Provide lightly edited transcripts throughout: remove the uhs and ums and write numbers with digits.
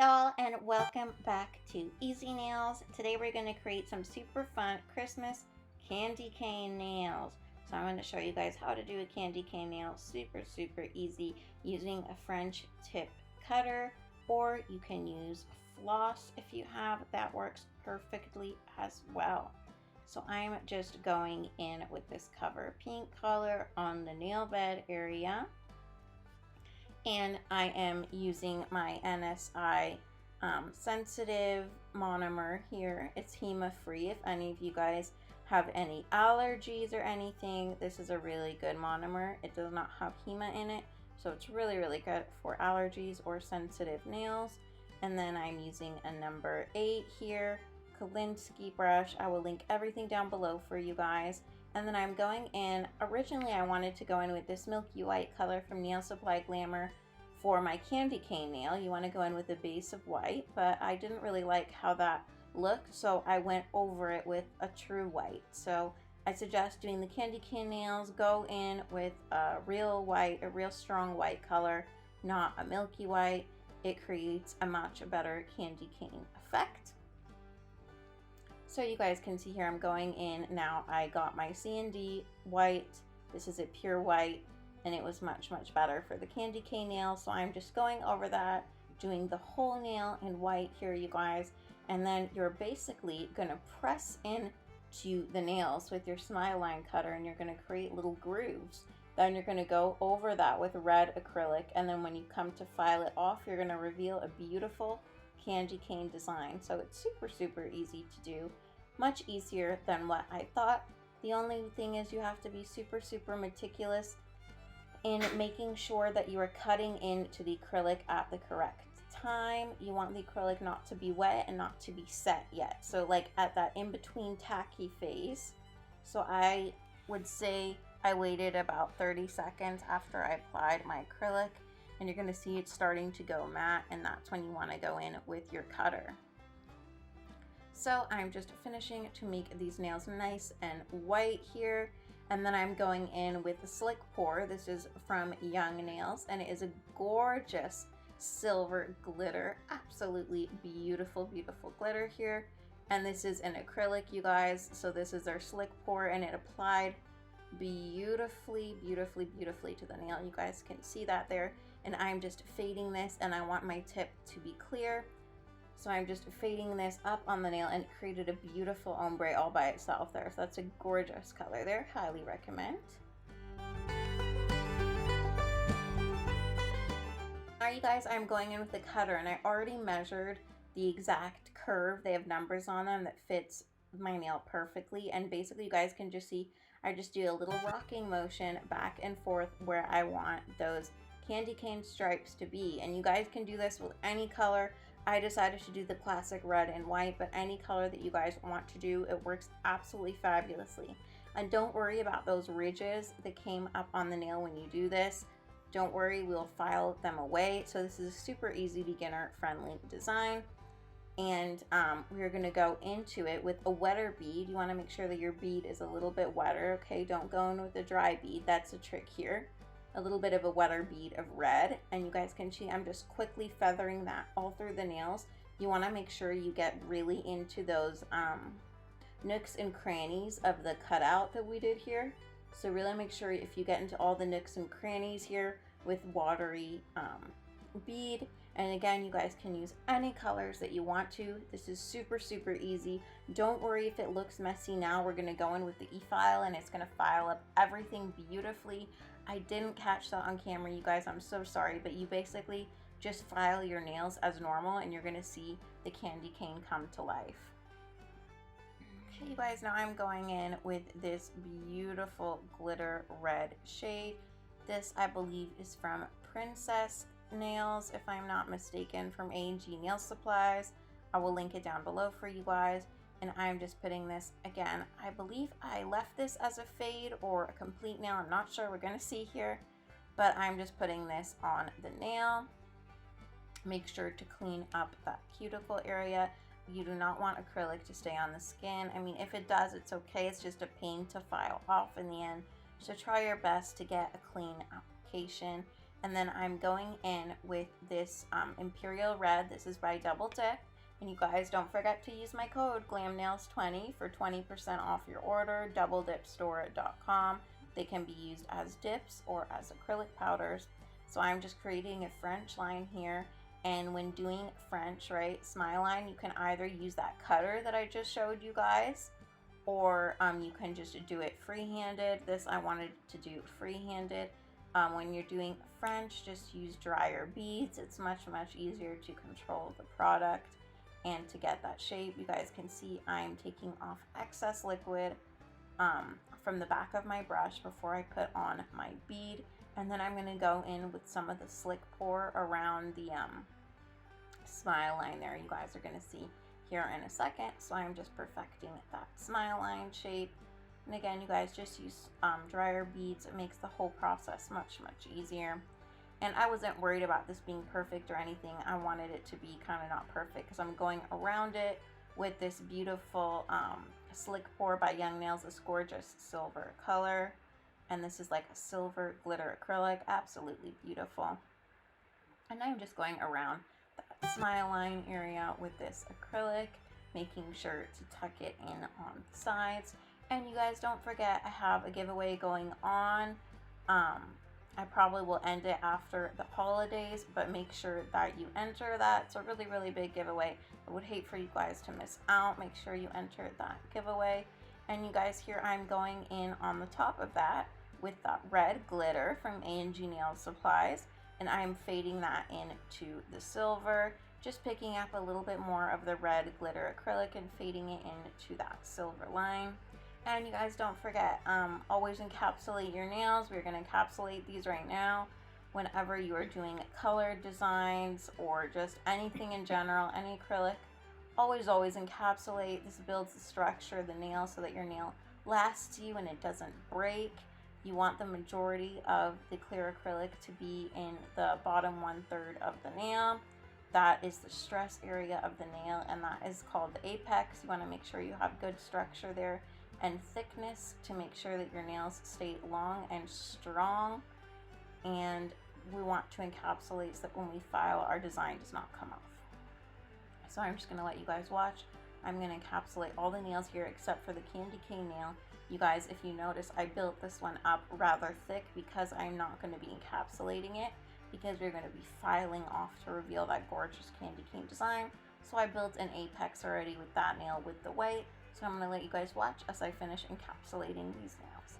y'all, and welcome back to Easy Nails. Today we're going to create some super fun Christmas candy cane nails. So I'm going to show you guys how to do a candy cane nail super easy using a French tip cutter, or you can use floss if you have. That works perfectly as well. So I'm just going in with this cover pink color on the nail bed area. And I am using my NSI sensitive monomer here. It's HEMA free. If any of you guys have any allergies or anything, this is a really good monomer. It does not have HEMA in it, so it's really good for allergies or sensitive nails. And then I'm using a number 8 here, Kolinsky brush. I will link everything down below for you guys. And then I'm going in, originally I wanted to go in with this milky white color from Nail Supply Glamour for my candy cane nail. You want to go in with a base of white, but I didn't really like how that looked, so I went over it with a true white. So I suggest doing the candy cane nails, go in with a real white, a real strong white color, not a milky white. It creates a much better candy cane effect. So you guys can see here I'm going in now. I got my C&D white. This is a pure white, and it was much better for the candy cane nail. So I'm just going over that, doing the whole nail in white here, you guys. And then you're basically gonna press in to the nails with your smile line cutter, and you're gonna create little grooves. Then you're gonna go over that with red acrylic, and then when you come to file it off, you're gonna reveal a beautiful candy cane design. So it's super easy to do, much easier than what I thought. The only thing is you have to be super meticulous in making sure that you are cutting into the acrylic at the correct time. You want the acrylic not to be wet and not to be set yet, so like at that in between tacky phase. So I would say I waited about 30 seconds after I applied my acrylic, and you're going to see it's starting to go matte, and that's when you want to go in with your cutter. So I'm just finishing to make these nails nice and white here, and then I'm going in with the Slick Pour. This is from Young Nails, and it is a gorgeous silver glitter, absolutely beautiful glitter here. And this is an acrylic, you guys, so this is our Slick Pour, and it applied beautifully to the nail. You guys can see that there. And I'm just fading this, and I want my tip to be clear, so I'm just fading this up on the nail, and it created a beautiful ombre all by itself there. So that's a gorgeous color there, highly recommend. Now you guys, I'm going in with the cutter, and I already measured the exact curve. They have numbers on them that fits my nail perfectly, and basically you guys can just see I just do a little rocking motion back and forth where I want those candy cane stripes to be. And you guys can do this with any color. I decided to do the classic red and white, but any color that you guys want to do, it works absolutely fabulously. And don't worry about those ridges that came up on the nail when you do this. Don't worry, we'll file them away. So this is a super easy beginner friendly design. And we're going to go into it with a wetter bead. You want to make sure that your bead is a little bit wetter, okay? Don't go in with a dry bead. That's a trick here. A little bit of a wetter bead of red. And you guys can see I'm just quickly feathering that all through the nails. You want to make sure you get really into those nooks and crannies of the cutout that we did here. So really make sure if you get into all the nooks and crannies here with watery bead. And again, you guys can use any colors that you want to. This is super easy. Don't worry if it looks messy now. We're going to go in with the e-file, and it's going to file up everything beautifully. I didn't catch that on camera, you guys. I'm so sorry, but you basically just file your nails as normal, and you're going to see the candy cane come to life. Okay, you guys, now I'm going in with this beautiful glitter red shade. This, I believe, is from Princess Nails, if I'm not mistaken, from A&G Nail Supplies. I will link it down below for you guys. And I'm just putting this, again, I believe I left this as a fade or a complete nail. I'm not sure. We're going to see here. But I'm just putting this on the nail. Make sure to clean up that cuticle area. You do not want acrylic to stay on the skin. I mean, if it does, it's okay. It's just a pain to file off in the end. So try your best to get a clean application. And then I'm going in with this Imperial Red. This is by Double Dip. And you guys don't forget to use my code GlamNails20 for 20% off your order, doubledipstore.com. They can be used as dips or as acrylic powders. So I'm just creating a French line here. And when doing French, right, smile line, you can either use that cutter that I just showed you guys, or you can just do it free-handed. This I wanted to do free-handed. When you're doing French, just use drier beads. It's much easier to control the product and to get that shape. You guys can see I'm taking off excess liquid from the back of my brush before I put on my bead, and then I'm going to go in with some of the slick pour around the smile line there. You guys are going to see here in a second. So I'm just perfecting that smile line shape. And again, you guys just use drier beads. It makes the whole process much easier. And I wasn't worried about this being perfect or anything. I wanted it to be kind of not perfect because I'm going around it with this beautiful Slick Pour by Young Nails, this gorgeous silver color. And this is like a silver glitter acrylic, absolutely beautiful. And I'm just going around that smile line area with this acrylic, making sure to tuck it in on the sides. And you guys don't forget, I have a giveaway going on. I probably will end it after the holidays, but make sure that you enter that. It's a really big giveaway. I would hate for you guys to miss out. Make sure you enter that giveaway. And you guys, here I'm going in on the top of that with that red glitter from A&G Nail Supplies, and I'm fading that into the silver, just picking up a little bit more of the red glitter acrylic and fading it into that silver line. And you guys don't forget, always encapsulate your nails. We're going to encapsulate these right now. Whenever you are doing colored designs or just anything in general, any acrylic, always encapsulate. This builds the structure of the nail so that your nail lasts you and it doesn't break. You want the majority of the clear acrylic to be in the bottom 1/3 of the nail. That is the stress area of the nail, and that is called the apex. You want to make sure you have good structure there and thickness to make sure that your nails stay long and strong. And we want to encapsulate so that when we file, our design does not come off. So I'm just going to let you guys watch. I'm going to encapsulate all the nails here except for the candy cane nail. You guys, if you notice, I built this one up rather thick because I'm not going to be encapsulating it, because we're going to be filing off to reveal that gorgeous candy cane design. So I built an apex already with that nail with the white. So I'm going to let you guys watch as I finish encapsulating these nails.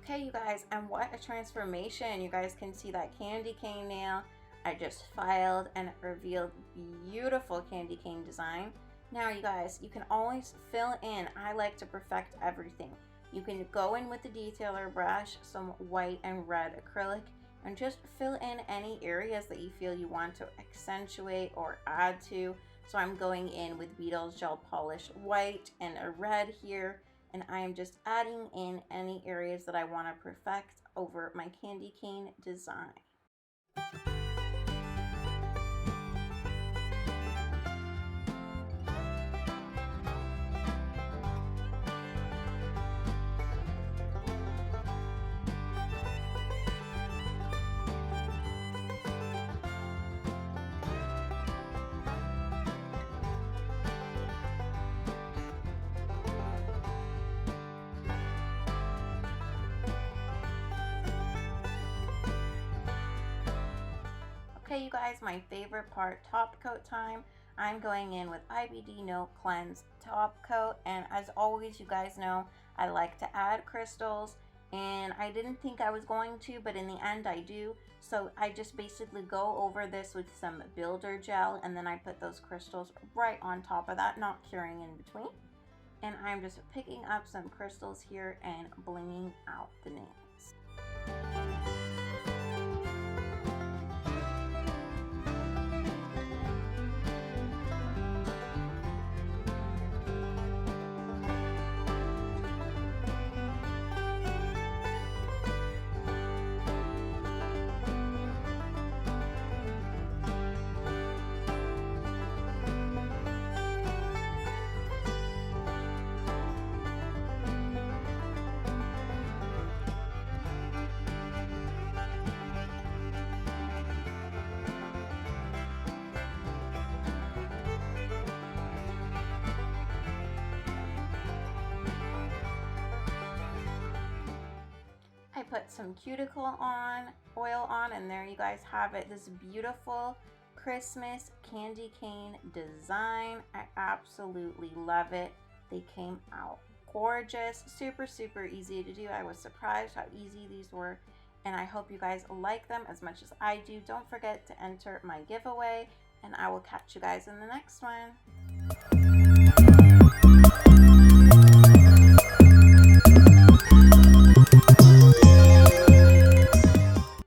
Okay, you guys, and what a transformation. You guys can see that candy cane nail I just filed, and it revealed beautiful candy cane design. Now you guys, you can always fill in. I like to perfect everything. You can go in with the detailer brush, some white and red acrylic, and just fill in any areas that you feel you want to accentuate or add to. So I'm going in with Beetles Gel Polish White and a red here, and I am just adding in any areas that I want to perfect over my candy cane design. Okay, you guys, my favorite part, top coat time. I'm going in with IBD No Cleanse top coat, and as always, you guys know I like to add crystals, and I didn't think I was going to, but in the end I do. So I just basically go over this with some builder gel, and then I put those crystals right on top of that, not curing in between. And I'm just picking up some crystals here and blinging out the nails. I put some cuticle oil on, and there you guys have it. This beautiful Christmas candy cane design. I absolutely love it. They came out gorgeous, super easy to do. I was surprised how easy these were, and I hope you guys like them as much as I do. Don't forget to enter my giveaway, and I will catch you guys in the next one.